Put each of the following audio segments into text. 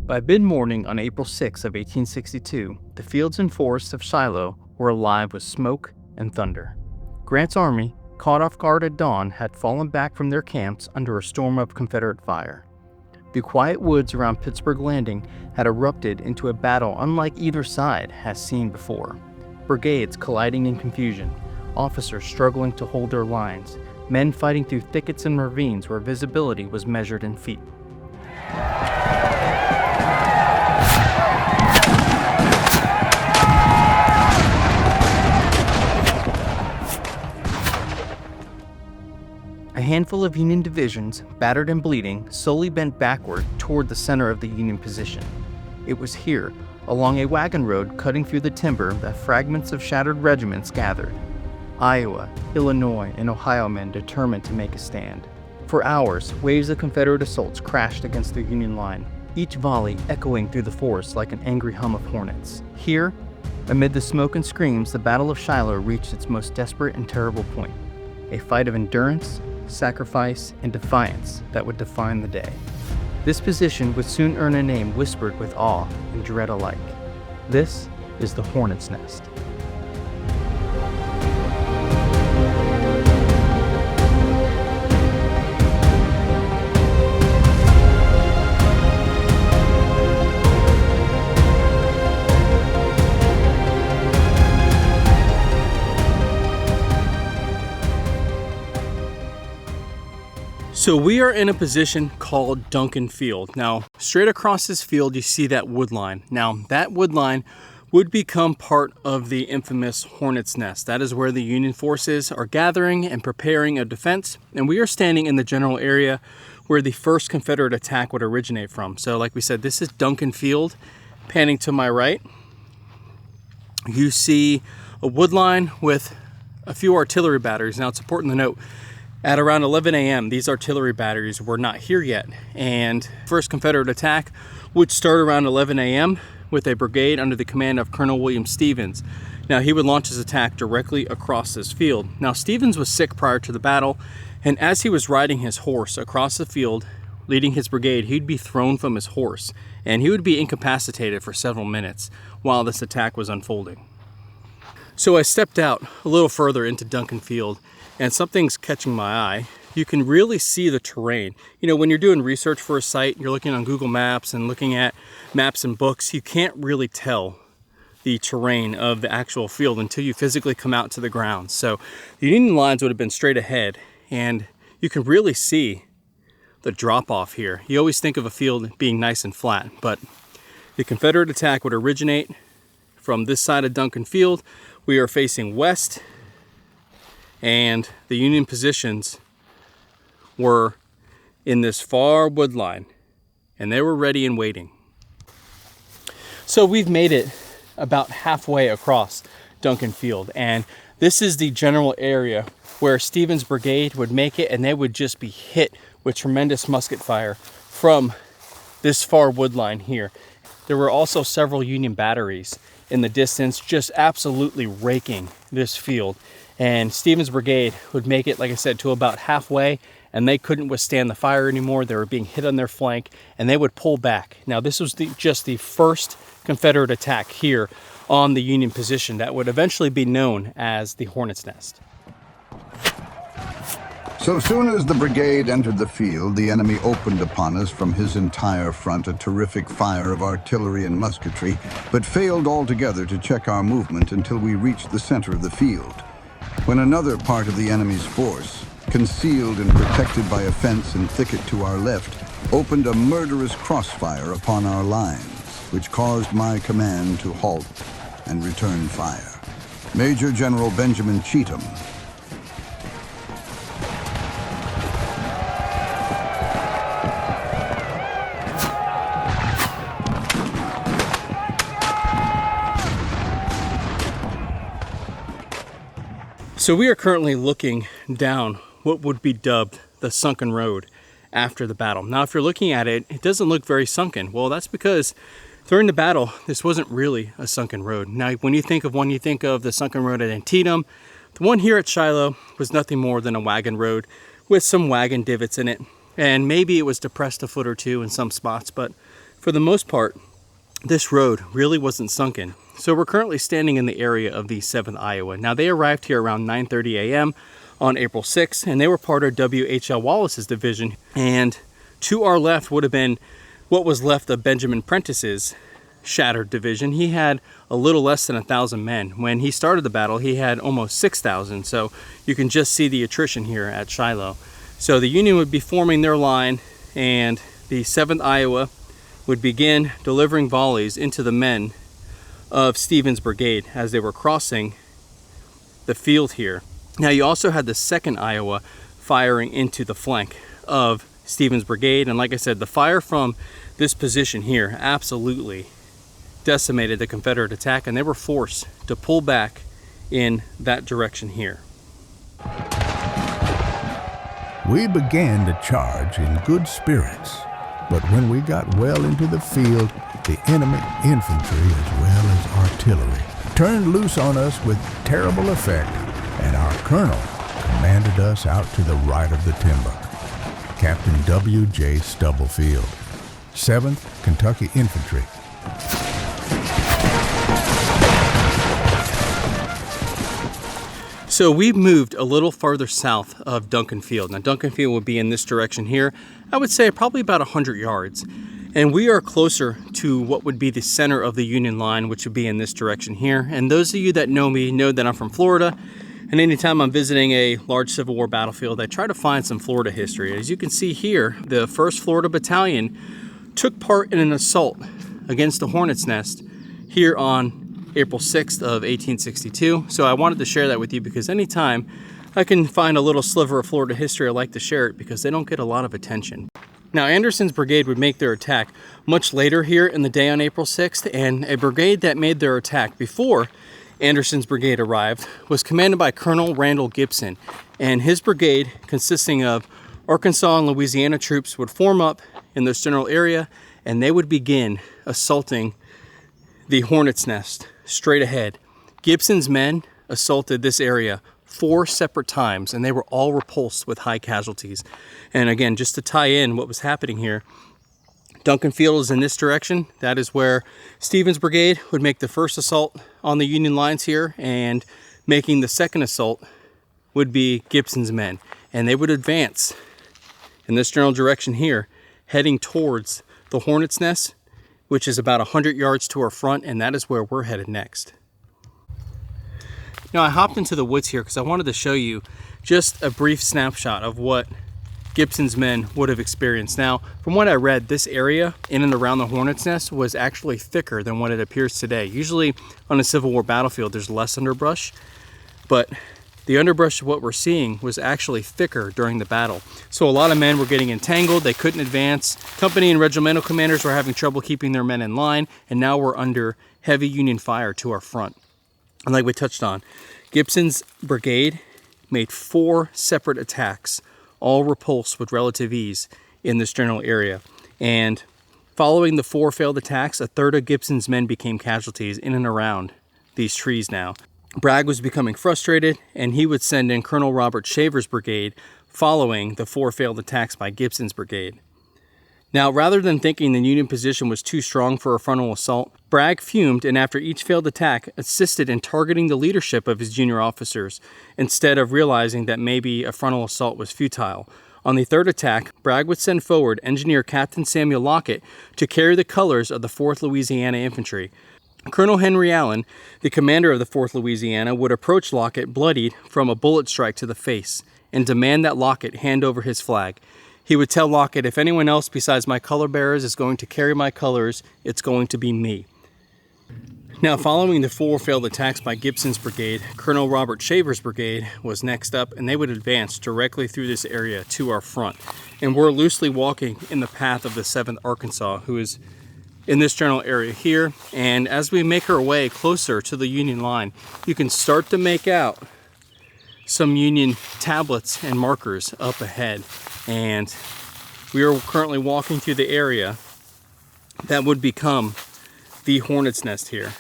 By mid-morning on April 6 of 1862, the fields and forests of Shiloh were alive with smoke and thunder. Grant's army, caught off guard at dawn, had fallen back from their camps under a storm of Confederate fire. The quiet woods around Pittsburgh Landing had erupted into a battle unlike either side has seen before. Brigades colliding in confusion, officers struggling to hold their lines, men fighting through thickets and ravines where visibility was measured in feet. A handful of Union divisions, battered and bleeding, slowly bent backward toward the center of the Union position. It was here, along a wagon road cutting through the timber, that fragments of shattered regiments gathered. Iowa, Illinois, and Ohio men determined to make a stand. For hours, waves of Confederate assaults crashed against the Union line, each volley echoing through the forest like an angry hum of hornets. Here, amid the smoke and screams, the Battle of Shiloh reached its most desperate and terrible point. A fight of endurance, sacrifice, and defiance that would define the day. This position would soon earn a name whispered with awe and dread alike. This is the Hornets Nest. So we are in a position called Duncan Field. Now, straight across this field, you see that wood line. Now, that wood line would become part of the infamous Hornets Nest. That is where the Union forces are gathering and preparing a defense. And we are standing in the general area where the first Confederate attack would originate from. So like we said, this is Duncan Field. Panning to my right, you see a wood line with a few artillery batteries. Now, it's important to note, at around 11 a.m., these artillery batteries were not here yet, and first Confederate attack would start around 11 a.m. with a brigade under the command of Colonel William Stevens. Now, he would launch his attack directly across this field. Now, Stevens was sick prior to the battle, and as he was riding his horse across the field, leading his brigade, he'd be thrown from his horse, and he would be incapacitated for several minutes while this attack was unfolding. So I stepped out a little further into Duncan Field, and something's catching my eye. You can really see the terrain. You know, when you're doing research for a site, you're looking on Google Maps and looking at maps and books, you can't really tell the terrain of the actual field until you physically come out to the ground. So the Union lines would have been straight ahead, and you can really see the drop off here. You always think of a field being nice and flat, but the Confederate attack would originate from this side of Duncan Field. We are facing west, and the Union positions were in this far wood line, and they were ready and waiting. So we've made it about halfway across Duncan Field, and this is the general area where Stevens' brigade would make it, and they would just be hit with tremendous musket fire from this far wood line here. There were also several Union batteries in the distance, just absolutely raking this field. And Stevens' brigade would make it, like I said, to about halfway, and they couldn't withstand the fire anymore. They were being hit on their flank, and they would pull back. Now, this was just the first Confederate attack here on the Union position that would eventually be known as the Hornets Nest. So soon as the brigade entered the field, the enemy opened upon us from his entire front a terrific fire of artillery and musketry, but failed altogether to check our movement until we reached the center of the field, when another part of the enemy's force, concealed and protected by a fence and thicket to our left, opened a murderous crossfire upon our lines, which caused my command to halt and return fire. Major General Benjamin Cheatham. So we are currently looking down what would be dubbed the sunken road after the battle. Now, if you're looking at it, it doesn't look very sunken. Well, that's because during the battle, this wasn't really a sunken road. Now, when you think of one, you think of the sunken road at Antietam. The one here at Shiloh was nothing more than a wagon road with some wagon divots in it. And maybe it was depressed a foot or two in some spots, but for the most part, this road really wasn't sunken. So we're currently standing in the area of the 7th Iowa. Now they arrived here around 9:30 a.m. on April 6th, and they were part of W.H.L. Wallace's division. And to our left would have been what was left of Benjamin Prentice's shattered division. He had a little less than 1,000 men. When he started the battle, he had almost 6,000. So you can just see the attrition here at Shiloh. So the Union would be forming their line, and the 7th Iowa would begin delivering volleys into the men of Stevens' brigade as they were crossing the field here. Now you also had the 2nd Iowa firing into the flank of Stevens' brigade, and like I said, the fire from this position here absolutely decimated the Confederate attack, and they were forced to pull back in that direction here. We began to charge in good spirits, but when we got well into the field, the enemy infantry as well as artillery turned loose on us with terrible effect, and our colonel commanded us out to the right of the timber. Captain W.J. Stubblefield, 7th Kentucky Infantry. So we moved a little farther south of Duncan Field. Now Duncan Field would be in this direction here. I would say probably about 100 yards. And we are closer to what would be the center of the Union line, which would be in this direction here. And those of you that know me know that I'm from Florida. And anytime I'm visiting a large Civil War battlefield, I try to find some Florida history. As you can see here, the 1st Florida Battalion took part in an assault against the Hornets Nest here on April 6th of 1862. So I wanted to share that with you because anytime I can find a little sliver of Florida history, I like to share it because they don't get a lot of attention. Now Anderson's brigade would make their attack much later here in the day on April 6th, and a brigade that made their attack before Anderson's brigade arrived was commanded by Colonel Randall Gibson, and his brigade, consisting of Arkansas and Louisiana troops, would form up in this general area, and they would begin assaulting the Hornets Nest straight ahead. Gibson's men assaulted this area 4 separate times, and they were all repulsed with high casualties. And again, just to tie in what was happening here, Duncan Field is in this direction. That is where Stevens' brigade would make the first assault on the Union lines here, and making the second assault would be Gibson's men. And they would advance in this general direction here, heading towards the Hornets' Nest, which is about 100 yards to our front, and that is where we're headed next. Now I hopped into the woods here because I wanted to show you just a brief snapshot of what Gibson's men would have experienced. Now, from what I read, this area in and around the Hornets' Nest was actually thicker than what it appears today. Usually on a Civil War battlefield, there's less underbrush, but the underbrush of what we're seeing was actually thicker during the battle. So a lot of men were getting entangled, they couldn't advance. Company and regimental commanders were having trouble keeping their men in line, and now we're under heavy Union fire to our front. And like we touched on, Gibson's brigade made 4 separate attacks, all repulsed with relative ease in this general area. And following the 4 failed attacks, a third of Gibson's men became casualties in and around these trees now. Bragg was becoming frustrated, and he would send in Colonel Robert Shaver's brigade following the 4 failed attacks by Gibson's brigade. Now, rather than thinking the Union position was too strong for a frontal assault, Bragg fumed, and after each failed attack, assisted in targeting the leadership of his junior officers, instead of realizing that maybe a frontal assault was futile. On the 3rd attack, Bragg would send forward Engineer Captain Samuel Lockett to carry the colors of the 4th Louisiana Infantry. Colonel Henry Allen, the commander of the 4th Louisiana, would approach Lockett bloodied from a bullet strike to the face and demand that Lockett hand over his flag. He would tell Lockett, "If anyone else besides my color bearers is going to carry my colors, it's going to be me." Now, following the 4 failed attacks by Gibson's brigade, Colonel Robert Shaver's brigade was next up, and they would advance directly through this area to our front. And we're loosely walking in the path of the 7th Arkansas, who is in this general area here. And as we make our way closer to the Union line, you can start to make out some Union tablets and markers up ahead. And we are currently walking through the area that would become the Hornets' Nest here.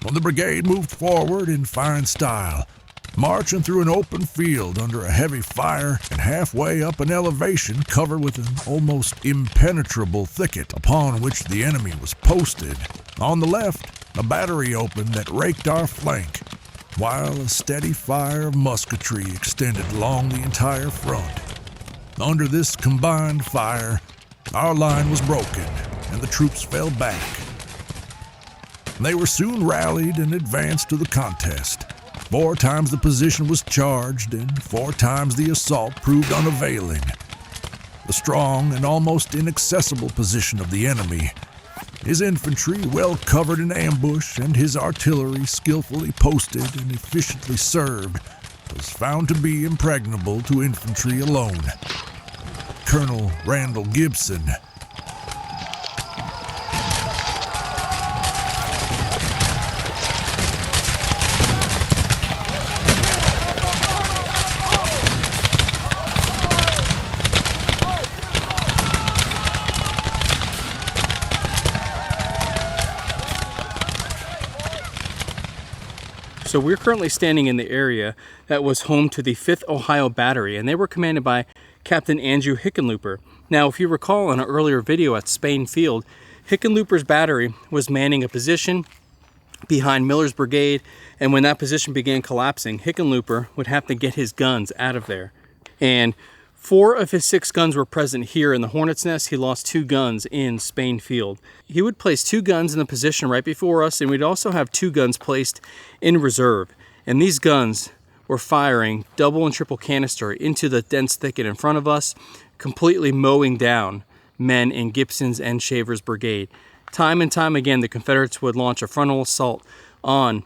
Well, the brigade moved forward in fine style. marching through an open field under a heavy fire and halfway up an elevation covered with an almost impenetrable thicket upon which the enemy was posted. On the left, a battery opened that raked our flank, while a steady fire of musketry extended along the entire front. Under this combined fire, our line was broken and the troops fell back. They were soon rallied and advanced to the contest. 4 times the position was charged, and 4 times the assault proved unavailing. The strong and almost inaccessible position of the enemy, his infantry well covered in ambush, and his artillery skillfully posted and efficiently served, was found to be impregnable to infantry alone. Colonel Randall Gibson, So we're currently standing in the area that was home to the 5th Ohio Battery, and they were commanded by Captain Andrew Hickenlooper. Now, if you recall in an earlier video at Spain Field, Hickenlooper's battery was manning a position behind Miller's brigade, and when that position began collapsing, Hickenlooper would have to get his guns out of there. And 4 of his 6 guns were present here in the Hornets Nest. He lost 2 guns in Spain Field. He would place 2 guns in the position right before us, and we'd also have 2 guns placed in reserve. And these guns were firing double and triple canister into the dense thicket in front of us, completely mowing down men in Gibson's and Shaver's brigade. Time and time again, the Confederates would launch a frontal assault on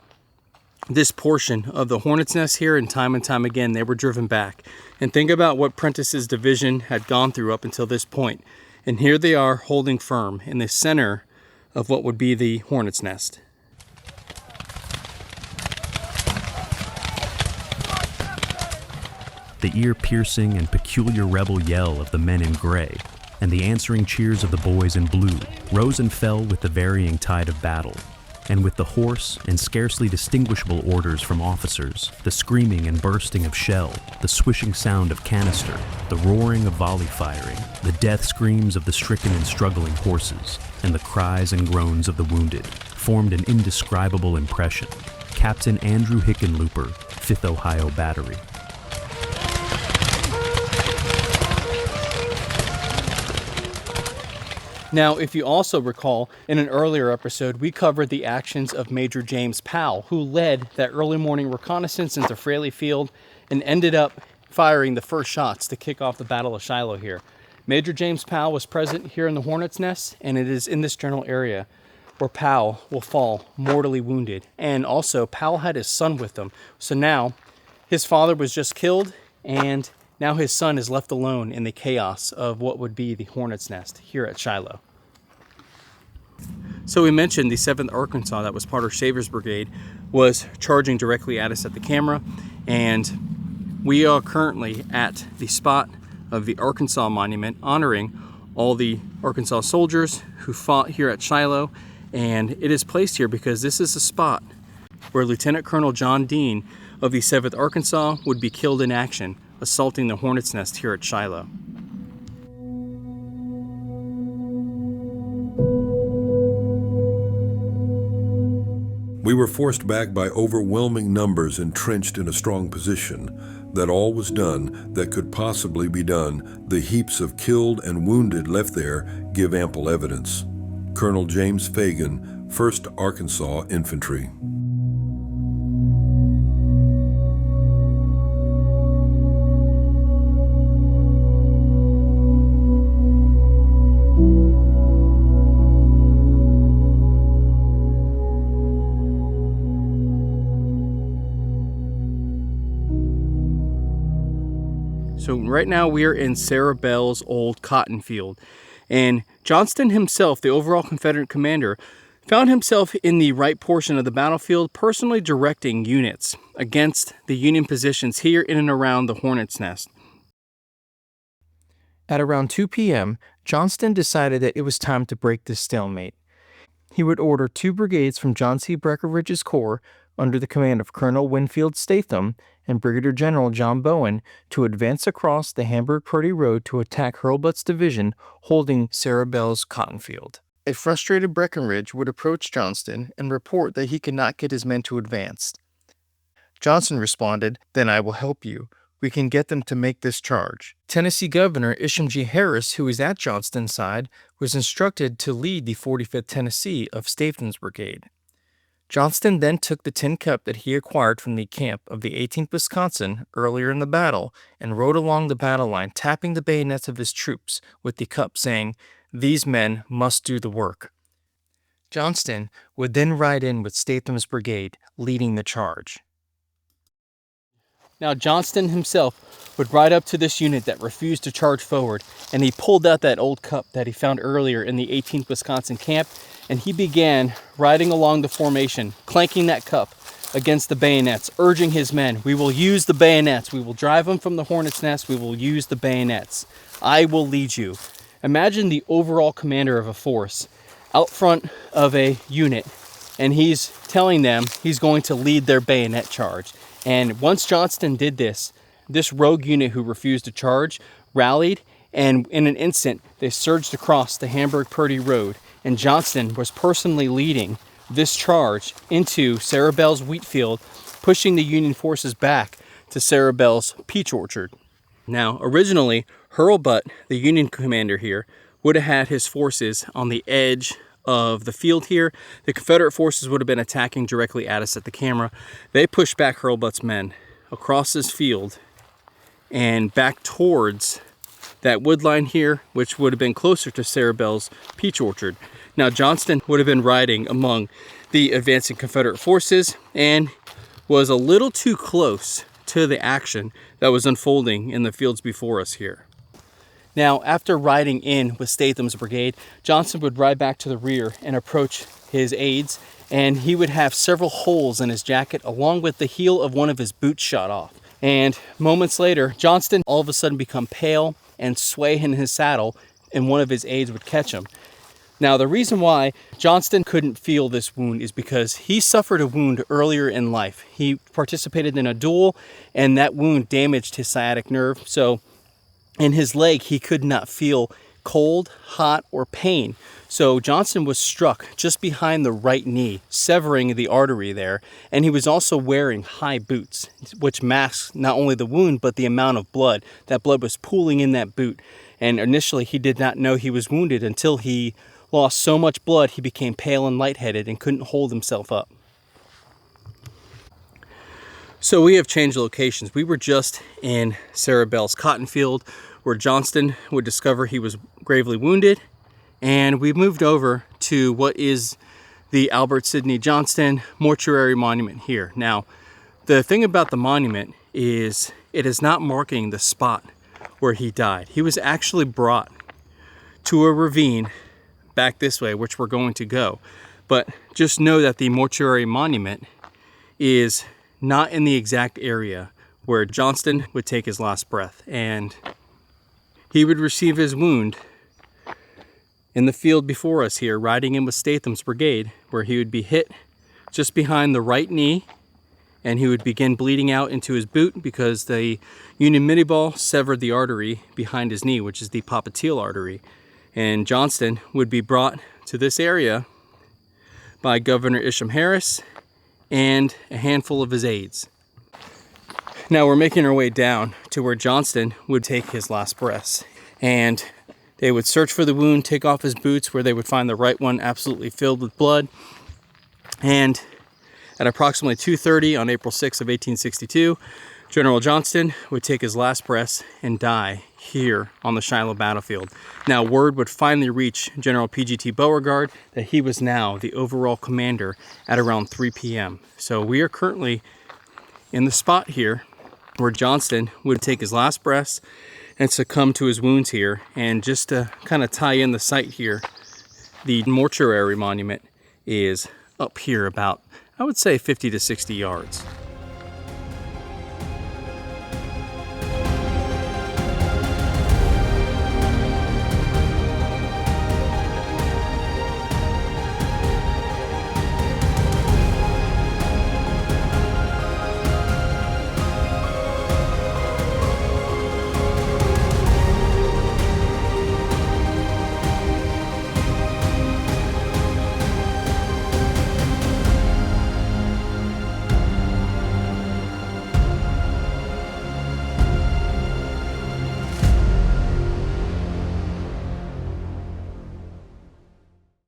this portion of the Hornets Nest here, and time again they were driven back. And think about what Prentice's division had gone through up until this point. And here they are holding firm in the center of what would be the Hornets Nest. The ear-piercing and peculiar rebel yell of the men in gray and the answering cheers of the boys in blue rose and fell with the varying tide of battle. And with the hoarse and scarcely distinguishable orders from officers, the screaming and bursting of shell, the swishing sound of canister, the roaring of volley firing, the death screams of the stricken and struggling horses, and the cries and groans of the wounded, formed an indescribable impression. Captain Andrew Hickenlooper, 5th Ohio Battery. Now, if you also recall, in an earlier episode, we covered the actions of Major James Powell, who led that early morning reconnaissance into Fraley Field and ended up firing the first shots to kick off the Battle of Shiloh here. Major James Powell was present here in the Hornets Nest, and it is in this general area where Powell will fall mortally wounded. And also, Powell had his son with him. So now, his father was just killed, and now his son is left alone in the chaos of what would be the Hornets Nest here at Shiloh. So we mentioned the 7th Arkansas, that was part of Shaver's brigade, was charging directly at us at the camera. And we are currently at the spot of the Arkansas Monument, honoring all the Arkansas soldiers who fought here at Shiloh. And it is placed here because this is a spot where Lieutenant Colonel John Dean of the 7th Arkansas would be killed in action, assaulting the Hornets Nest here at Shiloh. We were forced back by overwhelming numbers entrenched in a strong position. That all was done that could possibly be done. The heaps of killed and wounded left there give ample evidence. Colonel James Fagan, 1st Arkansas Infantry. So right now we are in Sarah Bell's old cotton field, and Johnston himself, the overall Confederate commander, found himself in the right portion of the battlefield, personally directing units against the Union positions here in and around the Hornets Nest. At around 2 p.m., Johnston decided that it was time to break this stalemate. He would order 2 brigades from John C. Breckinridge's corps under the command of Colonel Winfield Statham and Brigadier General John Bowen, to advance across the Hamburg-Purdy Road to attack Hurlbut's division holding Sarah Bell's cotton field. A frustrated Breckinridge would approach Johnston and report that he could not get his men to advance. Johnston responded, "Then I will help you. We can get them to make this charge." Tennessee Governor Isham G. Harris, who was at Johnston's side, was instructed to lead the 45th Tennessee of Statham's brigade. Johnston then took the tin cup that he acquired from the camp of the 18th Wisconsin earlier in the battle and rode along the battle line, tapping the bayonets of his troops with the cup, saying, "These men must do the work." Johnston would then ride in with Statham's brigade, leading the charge. Now Johnston himself would ride up to this unit that refused to charge forward, and he pulled out that old cup that he found earlier in the 18th Wisconsin camp, and he began riding along the formation, clanking that cup against the bayonets, urging his men, "We will use the bayonets. We will drive them from the Hornets Nest. We will use the bayonets. I will lead you." Imagine the overall commander of a force out front of a unit, and he's telling them he's going to lead their bayonet charge. And once Johnston did this, this rogue unit who refused to charge rallied, and in an instant, they surged across the Hamburg-Purdy Road, and Johnston was personally leading this charge into Sarah Bell's wheat field, pushing the Union forces back to Sarah Bell's peach orchard. Now, originally, Hurlbut, the Union commander here, would have had his forces on the edge of the field here. The Confederate forces would have been attacking directly at us at the camera. They pushed back Hurlbut's men across this field and back towards that wood line here, which would have been closer to Sarah Bell's peach orchard. Now Johnston would have been riding among the advancing Confederate forces and was a little too close to the action that was unfolding in the fields before us here. Now, after riding in with Statham's brigade, Johnston would ride back to the rear and approach his aides, and he would have several holes in his jacket along with the heel of one of his boots shot off. And moments later, Johnston all of a sudden become pale and sway in his saddle, and one of his aides would catch him. Now, the reason why Johnston couldn't feel this wound is because he suffered a wound earlier in life. He participated in a duel, and that wound damaged his sciatic nerve, so in his leg, he could not feel cold, hot, or pain. So Johnston was struck just behind the right knee, severing the artery there. And he was also wearing high boots, which masks not only the wound, but the amount of blood. That blood was pooling in that boot. And initially, he did not know he was wounded until he lost so much blood, he became pale and lightheaded and couldn't hold himself up. So we have changed locations. We were just in Sarah Bell's cotton field, where Johnston would discover he was gravely wounded, and we moved over to what is the Albert Sidney Johnston Mortuary Monument here. Now, the thing about the monument is it is not marking the spot where he died. He was actually brought to a ravine back this way, which we're going to go. But just know that the mortuary monument is not in the exact area where Johnston would take his last breath, and he would receive his wound in the field before us here, riding in with Statham's brigade, where he would be hit just behind the right knee, and he would begin bleeding out into his boot because the Union minie ball severed the artery behind his knee, which is the popliteal artery. And Johnston would be brought to this area by Governor Isham Harris and a handful of his aides. Now we're making our way down to where Johnston would take his last breaths, and they would search for the wound, take off his boots, where they would find the right one absolutely filled with blood. And at approximately 2:30 on April 6th of 1862, General Johnston would take his last breaths and die here on the Shiloh Battlefield. Now word would finally reach General P.G.T. Beauregard that he was now the overall commander at around 3 p.m. So we are currently in the spot here where Johnston would take his last breaths and succumb to his wounds here. And just to kind of tie in the site here, the mortuary monument is up here about, I would say, 50 to 60 yards.